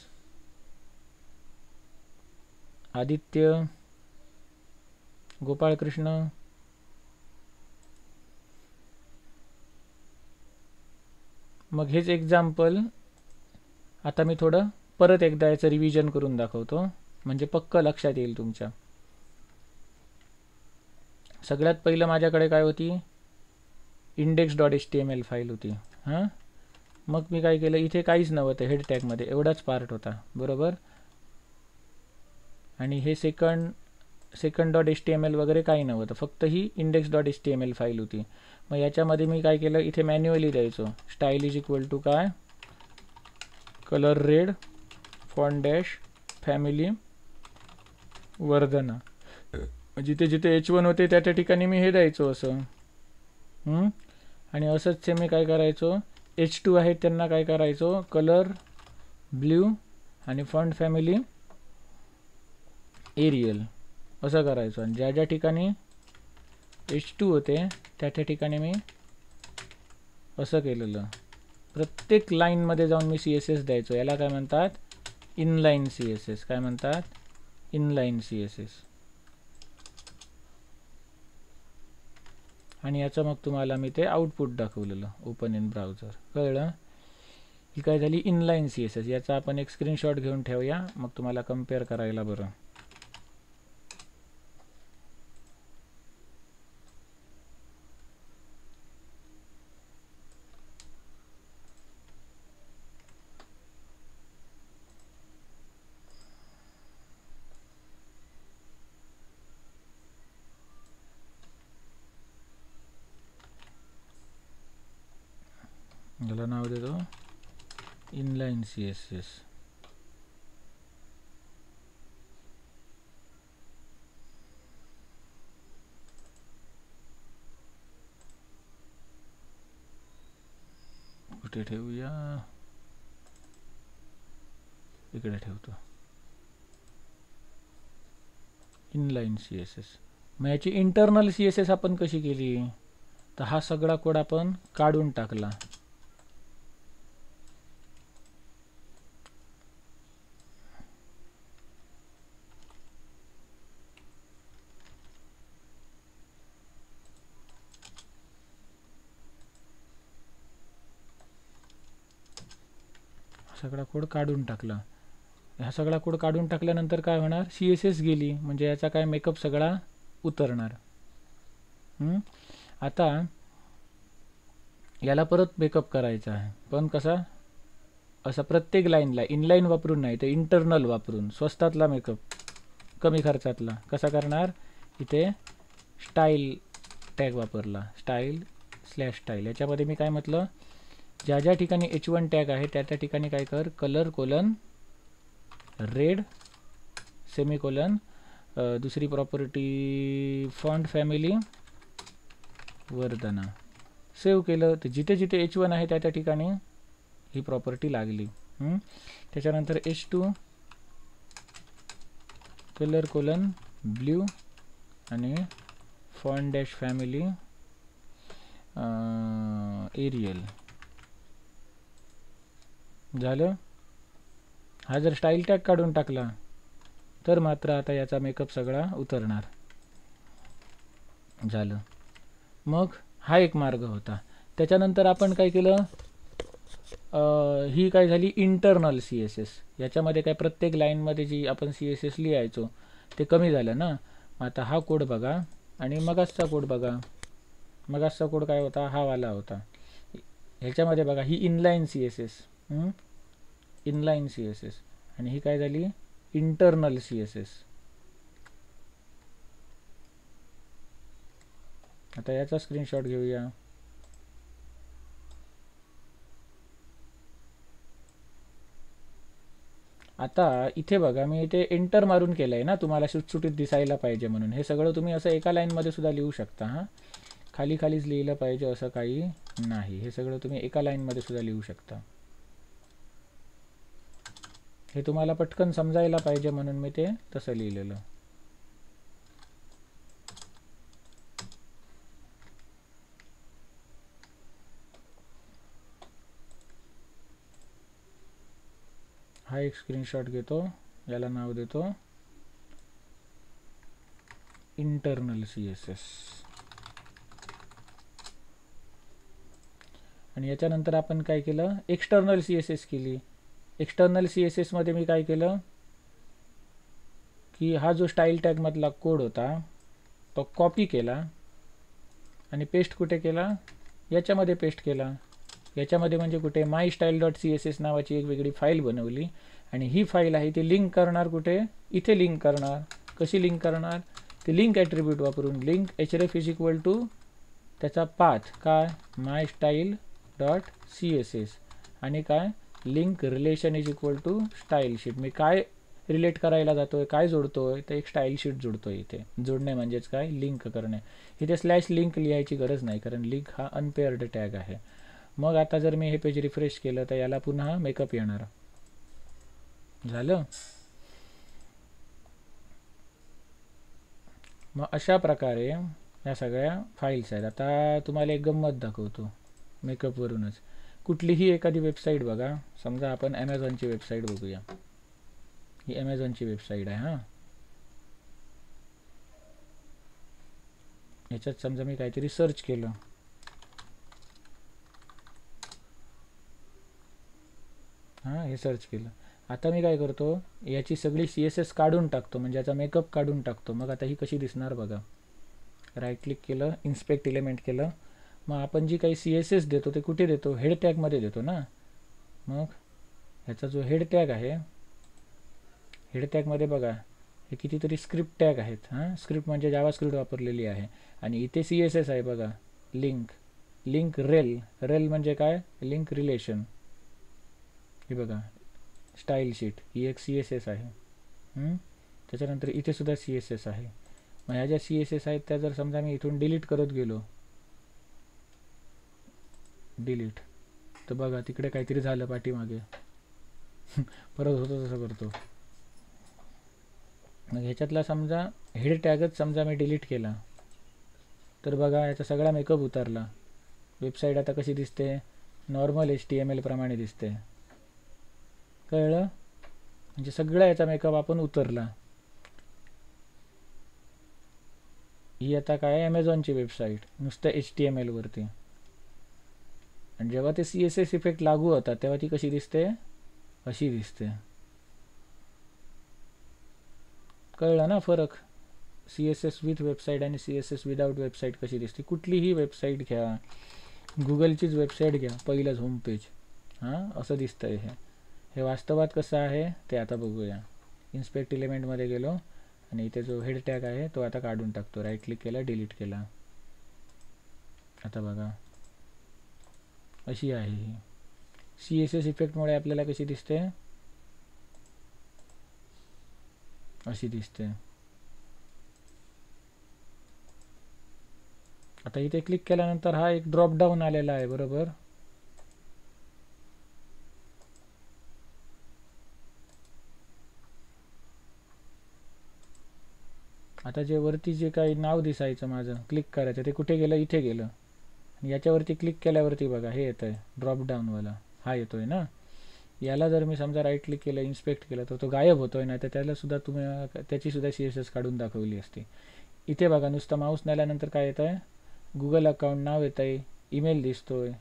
आदित्य, गोपाळकृष्ण, मग हेच एक्झाम्पल आता मी थोडं परत एकदा याचं रिव्हिजन करून दाखवतो म्हणजे पक्क लक्षात येईल तुमच्या. सगळ्यात पहिलं माझ्याकडे काय होती, index.html फाईल होती. हां, मग मी काय केलं, इथे काहीच नव्हतं हेड टॅगमध्ये, एवढाच पार्ट होता बरोबर. आणि हे second.html वगैरे काही नव्हतं, फक्त ही index.html फाईल होती. मग याच्यामध्ये मी काय केलं, इथे मॅन्युअली द्यायचो स्टाईल इज इक्वल टू काय, colour red, font dash, family, Verdana. जिथे जिथे H1 होते त्या त्या ठिकाणी मी हे द्यायचो असं. आणि असंच मी काय करायचो, H2 आहेत त्यांना काय करायचो, कलर ब्ल्यू आणि फॉन्ट फॅमिली एरियल असं करायचो. आणि ज्या ज्या ठिकाणी H2 होते त्या त्या ठिकाणी मी असं केलेलं. प्रत्येक लाईनमध्ये जाऊन मी CSS द्यायचो. याला काय म्हणतात, इनलाईन CSS. काय म्हणतात, इनलाईन CSS. आणि याचं मग तुम्हाला मी ते आउटपुट दाखवलेलं ओपन इन ब्राउझर. कळलं, ही काय झाली इनलाईन CSS. याचा आपण एक स्क्रीनशॉट घेऊन ठेवूया, मग तुम्हाला कम्पेअर करायला बरं. याला नाव देतो इनलाईन CSS. कुठे ठेवूया, इकडे ठेवतो इनलाईन CSS. मग याची इंटरनल CSS आपण कशी केली, तर हा सगळा कोड आपण काढून टाकला. सगळा कोड काढून टाकला. हा सगळा कोड काढून टाकल्यानंतर काय होणार, CSS गेली म्हणजे याचा काय मेकअप सगळा उतरणार. आता याला परत मेकअप करायचा आहे, पण कसा, असा प्रत्येक लाईनला इनलाईन वापरून नाही तर इंटरनल वापरून, स्वस्तातला मेकअप, कमी खर्चातला. कसा करणार, इथे स्टाईल टॅग वापरला, स्टाईल/स्टाईल. याच्यामध्ये मी काय म्हटलं, ज्या ज्या ठिकाणी H1 टॅग आहे त्या त्या ठिकाणी काय कर, कलर कोलन रेड सेमीकोलन, दुसरी property font family Vardhana. Save केलं तर जिथे जिथे H1 आहे त्या त्या ठिकाणी ही प्रॉपर्टी लागली. त्याच्यानंतर H2 कलर कोलन ब्ल्यू आणि फॉन्ट डॅश फॅमिली एरियल झालं. हा जर स्टाईल टॅग काढून टाकला तर मात्र आता याचा मेकअप सगळा उतरणार. झालं. मग हा एक मार्ग होता. त्याच्यानंतर आपण काय केलं, ही काय झाली इंटरनल CSS. याच्यामध्ये काय प्रत्येक लाईनमध्ये जी आपण CSS लिहायचो ते कमी झालं ना. आता हा कोड बघा आणि मगासचा कोड बघा. मगासचा कोड काय होता, हा वाला होता. ह्याच्यामध्ये बघा ही इनलाईन CSS, इनलाईन CSS आणि ही काय झाली इंटरनल CSS. आता याचा स्क्रीनशॉट घेऊया. आता इथे बघा, मी इथे एंटर मारून केलं आहे ना, तुम्हाला सुटसुटीत दिसायला पाहिजे म्हणून. हे सगळं तुम्ही असं एका लाईनमध्ये सुद्धा लिहू शकता. हां, खाली खालीच लिहिलं पाहिजे असं काही नाही. हे सगळं तुम्ही एका लाईनमध्ये सुद्धा लिहू शकता. हे तुम्हाला पटकन समजायला पाहिजे म्हणून मी ते तसं लिहिलेलं. हा एक स्क्रीनशॉट घेतो, याला नाव देतो इंटरनल CSS. आणि याच्यानंतर आपण काय केलं, एक्सटर्नल CSS केली. एक्सटर्नल CSS मध्ये मी काय केलं की हा जो स्टाईल टॅग मधला कोड होता तो कॉपी केला आणि पेस्ट कुठे केला, याच्यामध्ये पेस्ट केला. याच्यामध्ये म्हणजे कुठे mystyle.css नावाची एक वेगळी फाईल बनवली आणि ही फाईल आहे ती लिंक करणार कुठे, इथे लिंक करणार. कशी लिंक करणार, ती लिंक ॲट्रिब्यूट वापरून. Link href is equal to त्याचा पाथ काय mystyle.css आणि काय link relation is equal to style sheet. मी काय रिलेट करायला जातोय, काय जोडतोय, तर एक स्टाईल शीट जोडतोय. इथे जोडणे म्हणजेच काय, लिंक करणे. इथे स्लॅश लिंक लिहायची गरज नाही कारण लिंक हा अनपेअर्ड टॅग आहे. मग आता जर मी हे पेज रिफ्रेश केलं तर याला पुन्हा मेकअप येणार. झालं. मग अशा प्रकारे या सगळ्या फाईल्स आहेत. आता तुम्हाला एक गंमत दाखवतो मेकअपवरूनच. कुठलीही एखादी वेबसाईट बघा, समजा आपण ॲमेझॉनची वेबसाईट बघूया. ही ॲमेझॉनची वेबसाईट आहे. हां, याच्यात समजा मी काहीतरी सर्च केलं. हां, हे सर्च केलं. आता मी काय करतो, याची सगळी CSS काढून टाकतो, म्हणजे याचा मेकअप काढून टाकतो. मग आता ही कशी दिसणार बघा. राईट क्लिक केलं, इन्स्पेक्ट एलिमेंट केलं. मग आपण जी काही CSS देतो ते कुठे देतो, हेड टॅगमध्ये देतो ना. मग ह्याचा जो हेड टॅग आहे, हेड टॅगमध्ये बघा हे कितीतरी स्क्रिप्ट टॅग आहेत. हां, स्क्रिप्ट म्हणजे जावा स्क्रिप्ट वापरलेली आहे. आणि इथे CSS आहे बघा. लिंक रेल म्हणजे काय, लिंक रिलेशन. हे बघा स्टाईल शीट, ही एक CSS आहे. त्याच्यानंतर इथे सुद्धा CSS आहे. मग ह्या ज्या CSS आहेत त्या जर समजा मी इथून डिलीट करत गेलो, डिलीट, तर बघा तिकडे काहीतरी झालं पाठीमागे. परत होतं तसं करतो. मग ह्याच्यातला समजा हेड टॅगच समजा मी डिलीट केला, तर बघा याचा सगळा मेकअप उतरला. वेबसाईट आता कशी दिसते, नॉर्मल HTML प्रमाणे दिसते. कळलं, म्हणजे सगळा याचा मेकअप आपण उतरला. ही आता काय ॲमेझॉनची वेबसाईट नुसतं HTML वरती. आणि जेव्हा ते CSS इफेक्ट लागू होतात तेव्हा ती कशी दिसते, अशी दिसते. कळलं ना फरक, CSS विथ वेबसाईट आणि CSS विदाउट वेबसाईट कशी दिसते. कुठलीही वेबसाईट घ्या, गुगलचीच वेबसाईट घ्या, पहिलंच होम पेज. हां, असं दिसतंय. हे वास्तवात कसं आहे ते आता बघूया. इन्स्पेक्ट एलिमेंटमध्ये गेलो आणि इथे जो हेड टॅग आहे तो आता काढून टाकतो. राईट क्लिक केला, डिलीट केला. आता बघा अशी आहे ही. CSS इफेक्टमुळे आपल्याला कशी दिसते, अशी दिसते. आता इथे क्लिक केल्यानंतर हा एक ड्रॉप डाऊन आलेला आहे बरोबर. आता जे वरती जे काही नाव दिसायचं माझं, क्लिक करायचं, ते कुठे गेलं, इथे गेलं. आणि याच्यावरती क्लिक केल्यावरती बघा हे येतं आहे ड्रॉपडाऊनवाला, हा येतो आहे ना. याला जर मी समजा राईट क्लिक केलं, इन्स्पेक्ट केलं, तर तो गायब होतो आहे ना. तर त्याला सुद्धा तुम्ही त्याचीसुद्धा CSS काढून दाखवली असते. इथे बघा नुसतं माऊस नेल्यानंतर काय येतं आहे, गुगल अकाउंट नाव येतं आहे, ईमेल दिसतो आहे.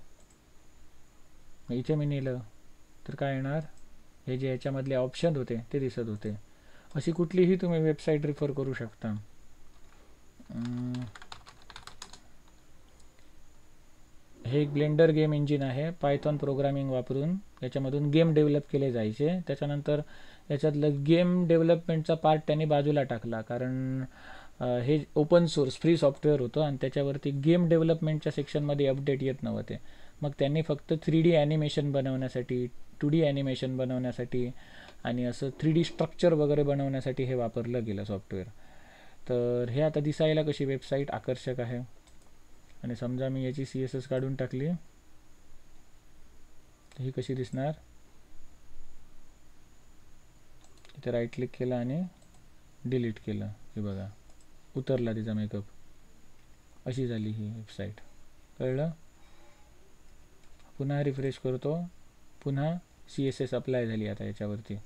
इथे मी नेलं तर काय येणार, हे जे याच्यामधले ऑप्शन होते ते दिसत होते. अशी कुठलीही तुम्ही वेबसाईट रिफर करू शकता. हे एक ब्लेंडर गेम इंजिन आहे, पायथॉन प्रोग्रामिंग वापरून याच्यामधून गेम डेव्हलप केले जायचे. त्याच्यानंतर याच्यातलं गेम डेव्हलपमेंटचा पार्ट त्यांनी बाजूला टाकला कारण हे ओपन सोर्स फ्री सॉफ्टवेअर होतं आणि त्याच्यावरती गेम डेव्हलपमेंटच्या सेक्शनमध्ये अपडेट येत नव्हते. मग त्यांनी फक्त 3D ॲनिमेशन बनवण्यासाठी, 2D ॲनिमेशन बनवण्यासाठी आणि असं 3D स्ट्रक्चर वगैरे बनवण्यासाठी हे वापरलं गेलं सॉफ्टवेअर. तर हे आता दिसायला कशी वेबसाईट आकर्षक आहे. आणि समजा मी याची CSS काढून टाकली, ही कशी दिसणार. इथे राईट क्लिक केलं आणि डिलीट केलं, हे बघा उतरला तिचा मेकअप. अशी झाली ही वेबसाईट. कळलं. पुन्हा रिफ्रेश करतो, पुन्हा CSS अप्लाय झाली आता याच्यावरती.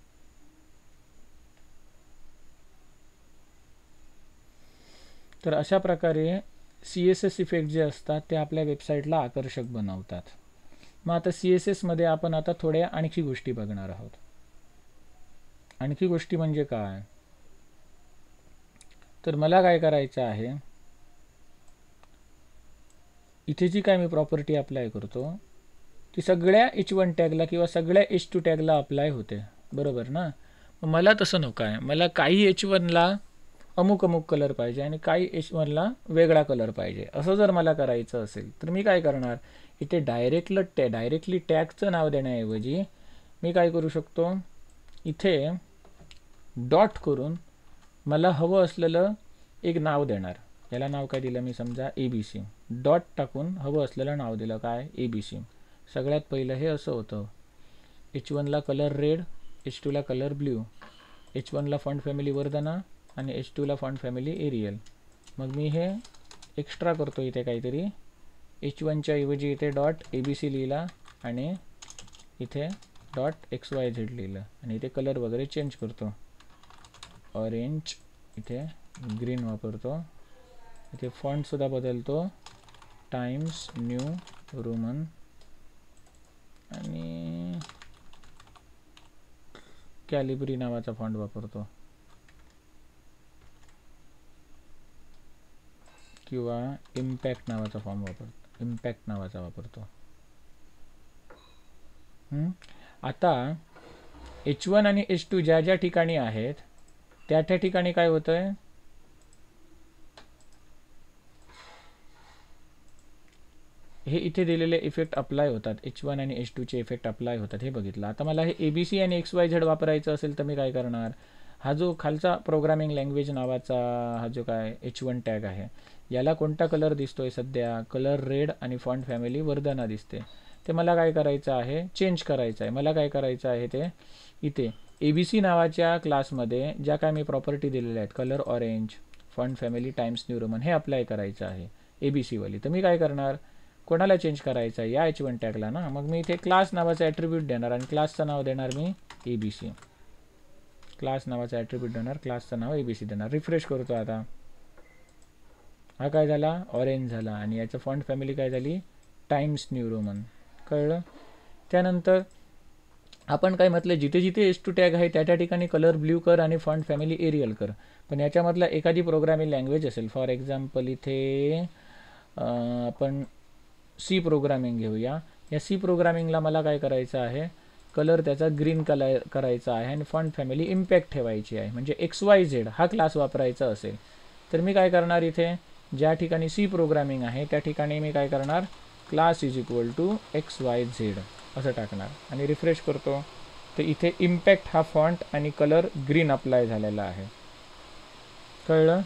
तर अशा प्रकारे CSS इफेक्ट जे असतात ते आपल्या वेबसाईटला आकर्षक बनवतात. मग आता CSS मध्ये आपण आता थोड्या आणखी गोष्टी बघणार आहोत. आणखी गोष्टी म्हणजे काय, तर मला काय करायचं आहे, इथे जी काय मी प्रॉपर्टी अप्लाय करतो ती सगळ्या H1 टॅगला किंवा सगळ्या H2 टॅगला अप्लाय होते, बरोबर ना. मला तसं नको आहे, मला काही H1ला अमुक अमुक कलर पाहिजे आणि काही H1ला वेगळा कलर पाहिजे. असं जर मला करायचं असेल तर मी काय करणार, इथे डायरेक्टली टॅगचं नाव देण्याऐवजी मी काय करू शकतो, इथे डॉट करून मला हवं असलेलं एक नाव देणार. याला नाव काय दिलं मी, समजा ABC. डॉट टाकून हवं असलेलं नाव दिलं काय, ABC. सगळ्यात पहिलं हे असं होतं, H1ला कलर रेड, H2ला कलर ब्ल्यू, H1ला फॉन्ट फॅमिली वर्धना आणि H2ला फॉन्ट फॅमिली एरियल. मग मी हे एक्स्ट्रा करतो इथे काहीतरी, H1च्या ऐवजी इथे डॉट ABC लिहिला आणि इथे डॉट XYZ लिहिलं आणि इथे कलर वगैरे चेंज करतो, ऑरेंज, इथे ग्रीन वापरतो, इथे फॉन्टसुद्धा बदलतो, टाइम्स न्यू रोमन आणि कॅलिब्री नावाचा फॉन्ट वापरतो किंवा इम्पॅक्ट नावाचा वापरतो. आता H1 आणि H2 ज्या ज्या ठिकाणी आहेत त्या त्या ठिकाणी काय होतंय, हे इथे दिलेले इफेक्ट अप्लाय होतात, H1 आणि H2चे इफेक्ट अप्लाय होतात, हे बघितलं. आता मला हे ABC आणि XYZ वापरायचं असेल तर मी काय करणार, हा जो खालचा प्रोग्रामिंग लँग्वेज नावाचा हा जो काय H1 टॅग आहे याला कोणता कलर दिसतोय सध्या, कलर रेड आणि फॉन्ट फॅमिली वर्धना दिसते. ते मला काय करायचं आहे, चेंज करायचं आहे. मला काय करायचं आहे, ते इथे ABC नावाच्या क्लासमध्ये ज्या काय मी प्रॉपर्टी दिलेल्या आहेत, colour orange, font family, times new Roman, हे अप्लाय करायचं आहे ABC वाली. तर मी काय करणार, कोणाला चेंज करायचं आहे, या H1 टॅगला ना. मग मी इथे क्लास नावाचा ॲट्रिब्यूट देणार आणि क्लासचं नाव देणार मी ABC. क्लास नावाचा ॲट्रिब्यूट देणार, क्लासचं नाव ABC देणार. रिफ्रेश करतो आता, हा काय झाला, ऑरेंज झाला आणि याचं फॉन्ट फॅमिली काय झाली, टाइम्स न्यू रोमन. कळलं. त्यानंतर आपण काय म्हटलं, जिथे जिथे H2 टॅग आहे त्या त्या ठिकाणी कलर ब्ल्यू कर आणि फॉन्ट फॅमिली एरियल कर. पण याच्यामधला एखादी प्रोग्रामिंग लँग्वेज असेल, फॉर एक्झाम्पल इथे आपण C प्रोग्रामिंग घेऊया. या C प्रोग्रामिंगला मला काय करायचं आहे, कलर त्याचा ग्रीन कलर करायचा आहे आणि फॉन्ट फॅमिली इम्पॅक्ट ठेवायची आहे. म्हणजे XYZ हा क्लास वापरायचा असेल तर मी काय करणार, इथे ज्या ठिकाणी C प्रोग्रामिंग आहे त्या ठिकाणी मी काय करणार, class is equal to XYZ असं टाकणार आणि रिफ्रेश करतो. तर इथे इम्पॅक्ट हा फॉन्ट आणि कलर ग्रीन अप्लाय झालेला आहे. कळलं.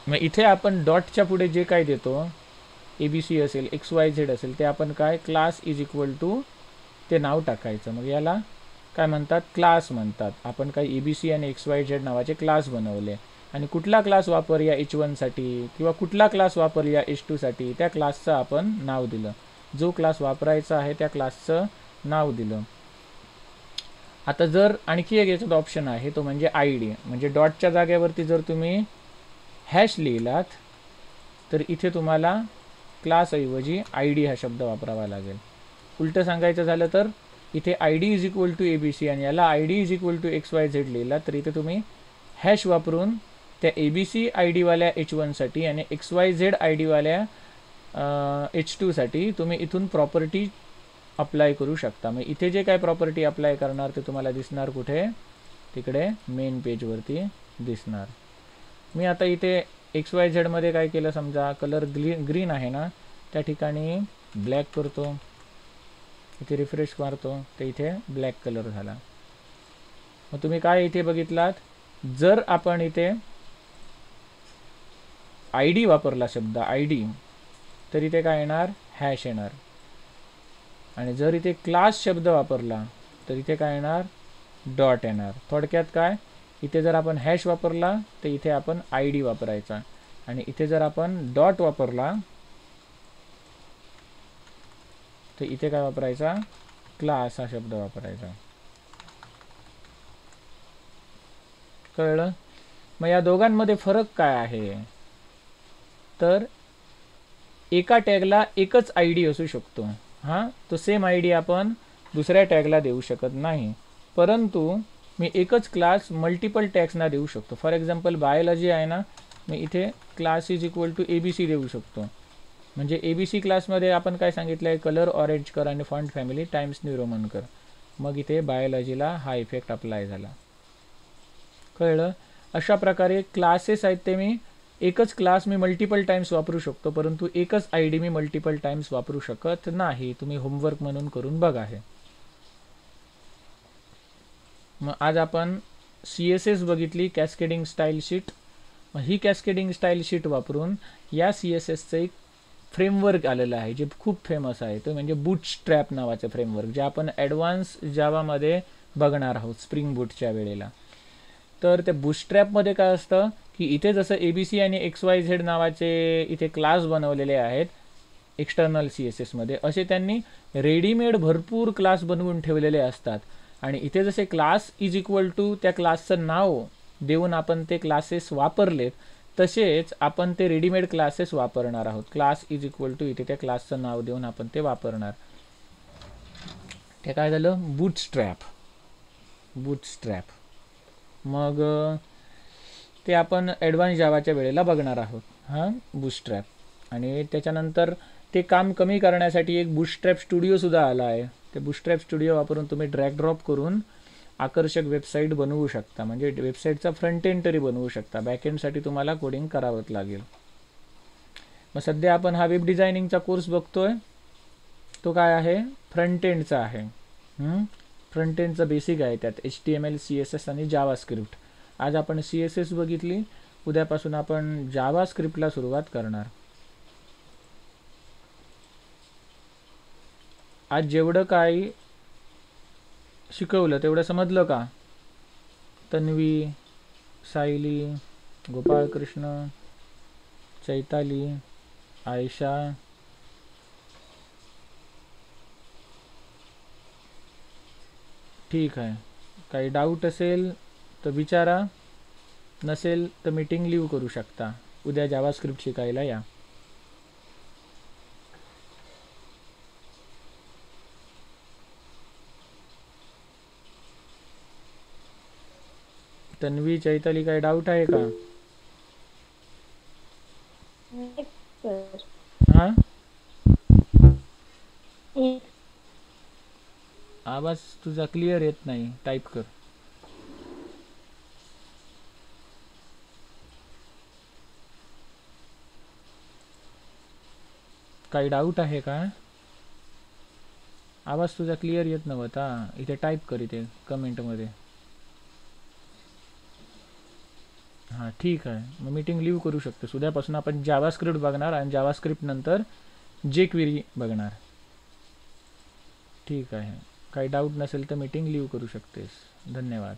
मग इथे आपण डॉटच्या पुढे जे काय देतो, ABC असेल, XYZ असेल, ते आपण काय, क्लास इज इक्वल टू ते नाव टाकायचं. मग याला काय म्हणतात, क्लास म्हणतात. आपण काय ABC आणि XYZ नावाचे क्लास बनवले आणि कुठला क्लास वापरूया H1साठी किंवा कुठला क्लास वापरूया H2साठी, त्या क्लासचं आपण नाव दिलं. जो क्लास वापरायचा आहे त्या क्लासचं नाव दिलं. आता जर आणखी एक याच्यात ऑप्शन आहे, तो म्हणजे ID. म्हणजे डॉटच्या जागेवरती जर तुम्ही हॅश लिहिलात तर इथे तुम्हाला क्लासऐवजी ID हा शब्द वापरावा लागेल. उलटं सांगायचं झालं तर इथे ID is equal to ABC आणि याला ID is equal to XYZ लिहिला तर इथे तुम्ही हॅश वापरून त्या ABC ID वाल्या H1साठी आणि XYZ ID वाल्या H2साठी तुम्ही इथून प्रॉपर्टी अप्लाय करू शकता. मग इथे जे काय प्रॉपर्टी अप्लाय करणार ते तुम्हाला दिसणार कुठे, तिकडे मेन पेजवरती दिसणार. मी आता इथे XYZ मध्ये काय केलं, समजा कलर ग्रीन आहे ना, त्या ठिकाणी ब्लॅक करतो, इथे रिफ्रेश मारतो तर इथे ब्लॅक कलर झाला. मग तुम्ही काय इथे बघितलात, जर आपण इथे ID वापरला शब्द ID तर इथे काय येणार, हॅश येणार. आणि जर इथे क्लास शब्द वापरला तर इथे काय येणार, डॉट येणार. थोडक्यात काय, इथे जर आपण हॅश वापरला तर इथे आपण ID वापरायचा आणि इथे जर आपण डॉट वापरला तर इथे काय वापरायचा, क्लास हा शब्द वापरायचा. कळलं. मग या दोघांमध्ये फरक काय आहे, तर एका टॅगला एकच ID असू शकतो. हां, तो सेम ID आपण दुसऱ्या टॅगला देऊ शकत नाही, परंतु मी एकच क्लास मल्टिपल टॅग्सना देऊ शकतो. फॉर एक्झाम्पल बायोलॉजी आहे ना, मी इथे class is equal to ABC देऊ शकतो. म्हणजे ABC क्लासमध्ये आपण काय सांगितलं आहे, कलर ऑरेंज कर आणि font family times new Roman कर. मग इथे बायोलॉजीला हा इफेक्ट अप्लाय झाला. कळलं? अशा प्रकारे क्लासेस आहेत ते मी एकच क्लास मी मल्टिपल टाइम्स वापरू शकतो, परंतु एकच ID मी मल्टिपल टाइम्स वापरू शकत नाही. तुम्ही होमवर्क म्हणून करून बघा हे. मग आज आपण CSS बघितली, कॅस्केडिंग स्टाईल शीट. मग ही कॅस्केडिंग स्टाईल शीट वापरून या CSSचं एक फ्रेमवर्क आलेलं आहे जे खूप फेमस आहे, तो म्हणजे बूटस्ट्रॅप नावाचं फ्रेमवर्क, जे आपण ॲडव्हान्स जावामध्ये बघणार आहोत स्प्रिंग बूटच्या वेळेला. तर त्या बूटस्ट्रॅपमध्ये काय असतं की इथे जसं ABC आणि XYZ नावाचे इथे क्लास बनवलेले आहेत एक्सटर्नल CSSमध्ये, असे त्यांनी रेडीमेड भरपूर क्लास बनवून ठेवलेले असतात. आणि इथे जसे क्लास इज इक्वल टू त्या क्लासचं नाव देऊन आपण ते क्लासेस वापरलेत, तसेच आपण ते रेडीमेड क्लासेस वापरणार आहोत. क्लास इज इक्वल टू इथे त्या क्लासचं नाव देऊन आपण ते वापरणार. ते काय झालं, बूटस्ट्रॅप. मग ते आपण ॲडव्हान्स जावाच्या वेळेला बघणार आहोत. हां, बूटस्ट्रॅप. आणि त्याच्यानंतर ते काम कमी करण्यासाठी एक बूटस्ट्रॅप स्टुडिओसुद्धा आला आहे. ते बूटस्ट्रॅप स्टुडिओ वापरून तुम्ही ड्रॅग ड्रॉप करून आकर्षक वेबसाईट बनवू शकता, म्हणजे वेबसाईटचा फ्रंट एंड तरी बनवू शकता. बॅकएंडसाठी तुम्हाला कोडिंग करावंच लागेल. मग सध्या आपण हा वेब डिझायनिंगचा कोर्स बघतोय, तो काय आहे, फ्रंट एंडचा आहे. फ्रंट एंडचं बेसिक आहे, त्यात HTML, CSS आणि जावास्क्रिप्ट. आज आपण CSS बघितली, उद्यापासून आपण जावास्क्रिप्टला सुरुवात करणार. आज जेवढं काही शिकवलं तेवढं समजलं का? तन्वी, सायली, गोपाळकृष्ण, चैताली, आयशा, ठीक आहे. काही डाऊट असेल तर विचारा, नसेल तर मीटिंग लीव करू शकता. उद्या जावास्क्रिप्ट शिकायला या. तन्वी, चैताली, काही डाऊट आहे का? हां, आवाज तुझा क्लिअर येत नाही, टाईप कर. काही डाऊट आहे का? आवाज तुझा क्लिअर येत नव्हता. इथे टाईप कर, इथे कमेंटमध्ये. हां, ठीक आहे. मग मीटिंग लीव करू शकतो. उद्यापासून आपण जावास्क्रिप्ट बघणार आणि जावास्क्रिप्ट नंतर jQuery बघणार. ठीक आहे. काही डाऊट नसेल तर मीटिंग लीव करू शकतेस. धन्यवाद.